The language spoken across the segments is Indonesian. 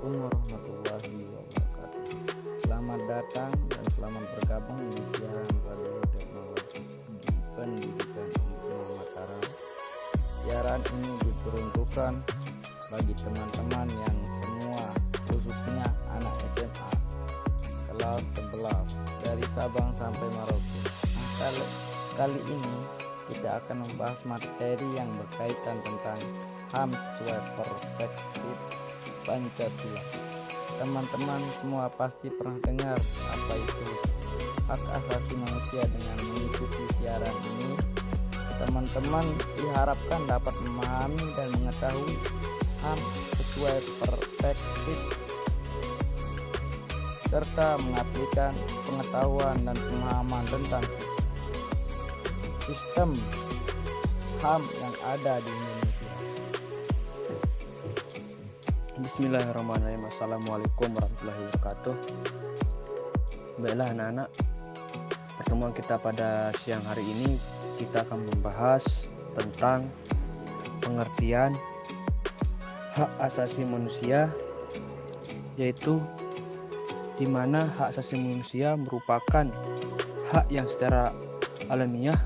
Assalamualaikum warahmatullahi wabarakatuh. Selamat datang dan selamat bergabung di siaran radio teknologi pendidikan Umpama Mataram. Siaran ini diperuntukkan bagi teman-teman yang semua, khususnya anak SMA kelas 11 dari Sabang sampai Merauke. Kali ini kita akan membahas materi yang berkaitan tentang HAM sesuai perspektif Pancasila. Teman-teman semua pasti pernah dengar apa itu hak asasi manusia. Dengan mengikuti siaran ini, teman-teman diharapkan dapat memahami dan mengetahui HAM sesuai perspektif serta mengaplikan pengetahuan dan pemahaman tentang sistem HAM yang ada di Indonesia. Bismillahirrahmanirrahim. Assalamualaikum warahmatullahi wabarakatuh. Baiklah anak-anak, pertemuan kita pada siang hari ini kita akan membahas tentang pengertian hak asasi manusia, yaitu di mana hak asasi manusia merupakan hak yang secara alamiah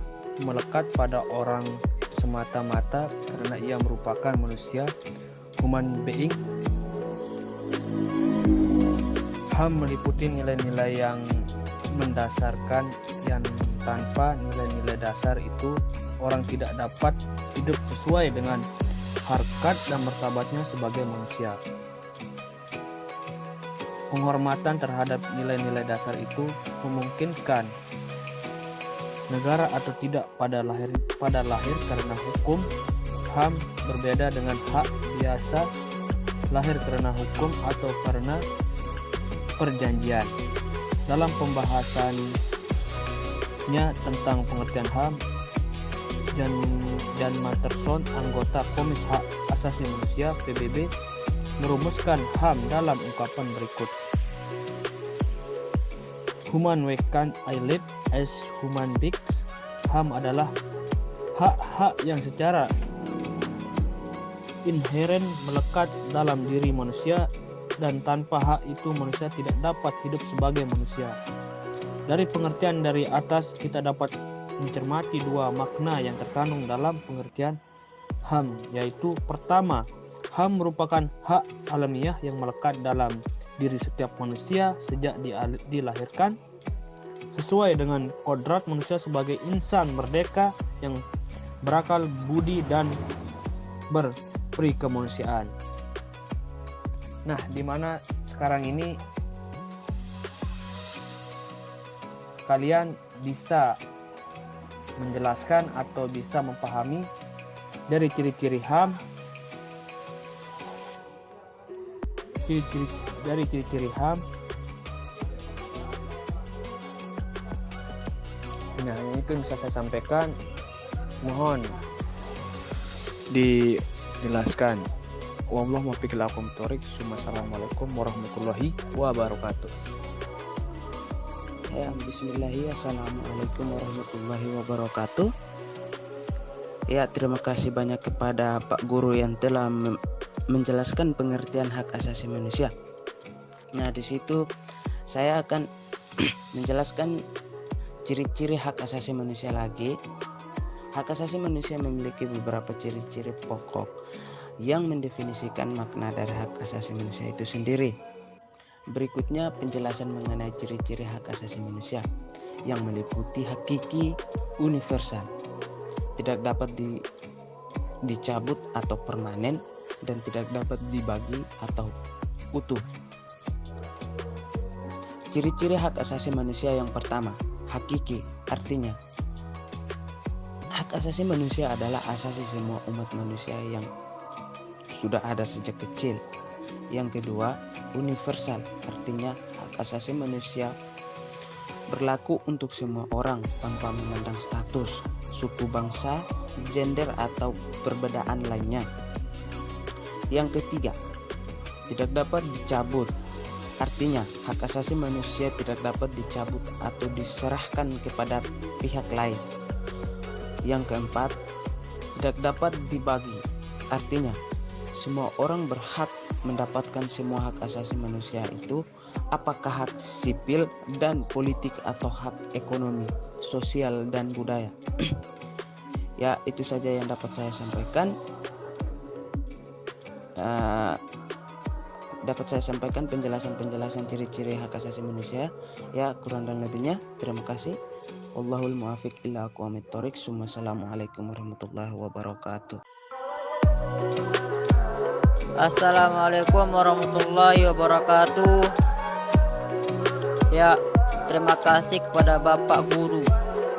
melekat pada orang semata-mata karena ia merupakan manusia, human being. HAM meliputi nilai-nilai yang mendasarkan, yang tanpa nilai-nilai dasar itu orang tidak dapat hidup sesuai dengan harkat dan martabatnya sebagai manusia. Penghormatan terhadap nilai-nilai dasar itu memungkinkan negara atau tidak pada lahir karena hukum. HAM berbeda dengan hak biasa, lahir karena hukum atau karena perjanjian. Dalam pembahasannya tentang pengertian HAM, Jan Matterson, anggota Komisi Hak Asasi Manusia PBB, merumuskan HAM dalam ungkapan berikut. Human we can't live as human beings. HAM adalah hak-hak yang secara inheren melekat dalam diri manusia, dan tanpa hak itu manusia tidak dapat hidup sebagai manusia. Dari pengertian dari atas kita dapat mencermati dua makna yang terkandung dalam pengertian HAM, yaitu pertama, HAM merupakan hak alamiah yang melekat dalam diri setiap manusia sejak dilahirkan, sesuai dengan kodrat manusia sebagai insan merdeka yang berakal budi dan berperi kemanusiaan. Nah, di mana sekarang ini kalian bisa menjelaskan atau bisa memahami dari ciri-ciri HAM, ciri-ciri HAM. Nah, itu yang bisa saya sampaikan. Mohon dijelaskan. Wallahu muwaffiq ila aqwamit thoriq. Assalamualaikum warahmatullahi wabarakatuh. Ya, bismillahirrahmanirrahim. Assalamualaikum warahmatullahi wabarakatuh. Ya, terima kasih banyak kepada Pak Guru yang telah menjelaskan pengertian hak asasi manusia. Nah, di situ saya akan menjelaskan ciri-ciri hak asasi manusia lagi. Hak asasi manusia memiliki beberapa ciri-ciri pokok yang mendefinisikan makna dari hak asasi manusia itu sendiri. Berikutnya penjelasan mengenai ciri-ciri hak asasi manusia yang meliputi hakiki, universal, tidak dapat dicabut atau permanen, dan tidak dapat dibagi atau utuh. Ciri-ciri hak asasi manusia yang pertama, hakiki, artinya hak asasi manusia adalah asasi semua umat manusia yang sudah ada sejak kecil. Yang kedua, universal, artinya hak asasi manusia berlaku untuk semua orang tanpa memandang status, suku, bangsa, gender, atau perbedaan lainnya. Yang ketiga, tidak dapat dicabut, artinya hak asasi manusia tidak dapat dicabut atau diserahkan kepada pihak lain. Yang keempat, tidak dapat dibagi, artinya semua orang berhak mendapatkan semua hak asasi manusia itu, apakah hak sipil dan politik atau hak ekonomi, sosial dan budaya? Ya, itu saja yang dapat saya sampaikan. Dapat saya sampaikan penjelasan ciri-ciri hak asasi manusia. Ya, kurang dan lebihnya terima kasih. Wallahul muwaffiq ila aqwamit thoriq. Assalamualaikum warahmatullahi wabarakatuh. Assalamualaikum warahmatullahi wabarakatuh. Ya, terima kasih kepada Bapak Guru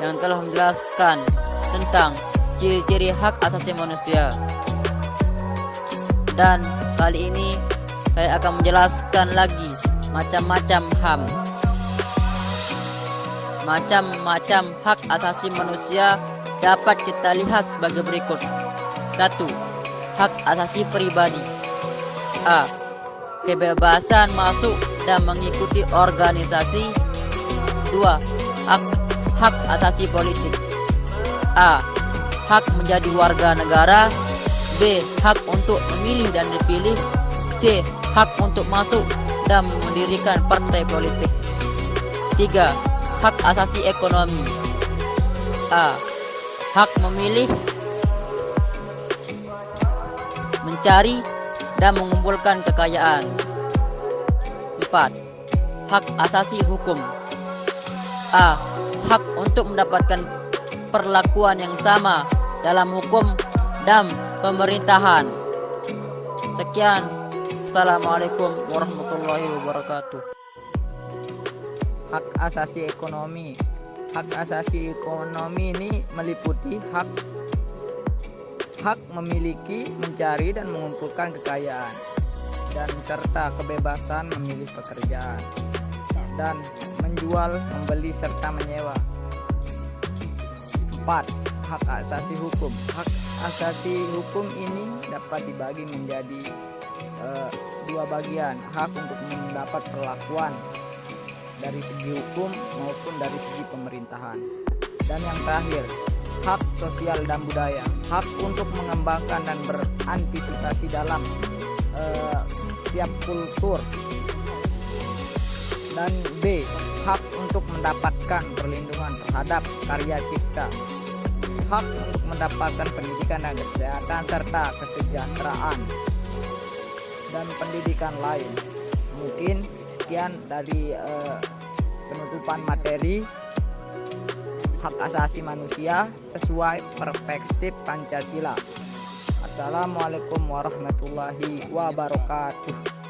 yang telah menjelaskan tentang ciri-ciri hak asasi manusia. Dan kali ini saya akan menjelaskan lagi macam-macam HAM. Macam-macam hak asasi manusia dapat kita lihat sebagai berikut. 1. Hak asasi pribadi. A. Kebebasan masuk dan mengikuti organisasi. 2. Hak asasi politik. A. Hak menjadi warga negara. B. Hak untuk memilih dan dipilih. C. Hak untuk masuk dan mendirikan partai politik. 3. Hak asasi ekonomi. A. Hak memilih, mencari dan mengumpulkan kekayaan. 4. Hak asasi hukum. A. Hak untuk mendapatkan perlakuan yang sama dalam hukum dan pemerintahan. Sekian. Assalamualaikum warahmatullahi wabarakatuh. Hak asasi ekonomi. Hak asasi ekonomi ini meliputi hak memiliki, mencari dan mengumpulkan kekayaan, dan serta kebebasan memilih pekerjaan, dan menjual, membeli serta menyewa. 4. Hak asasi hukum. Hak asasi hukum ini dapat dibagi menjadi dua bagian. Hak untuk mendapat perlakuan dari segi hukum maupun dari segi pemerintahan. Dan yang terakhir, hak sosial dan budaya. Hak untuk mengembangkan dan berantisipasi dalam setiap kultur. Dan B. Hak untuk mendapatkan perlindungan terhadap karya cipta. Hak untuk mendapatkan pendidikan dan kesehatan serta kesejahteraan dan pendidikan lain. Mungkin sekian dari penutupan materi hak asasi manusia sesuai perspektif Pancasila. Assalamualaikum warahmatullahi wabarakatuh.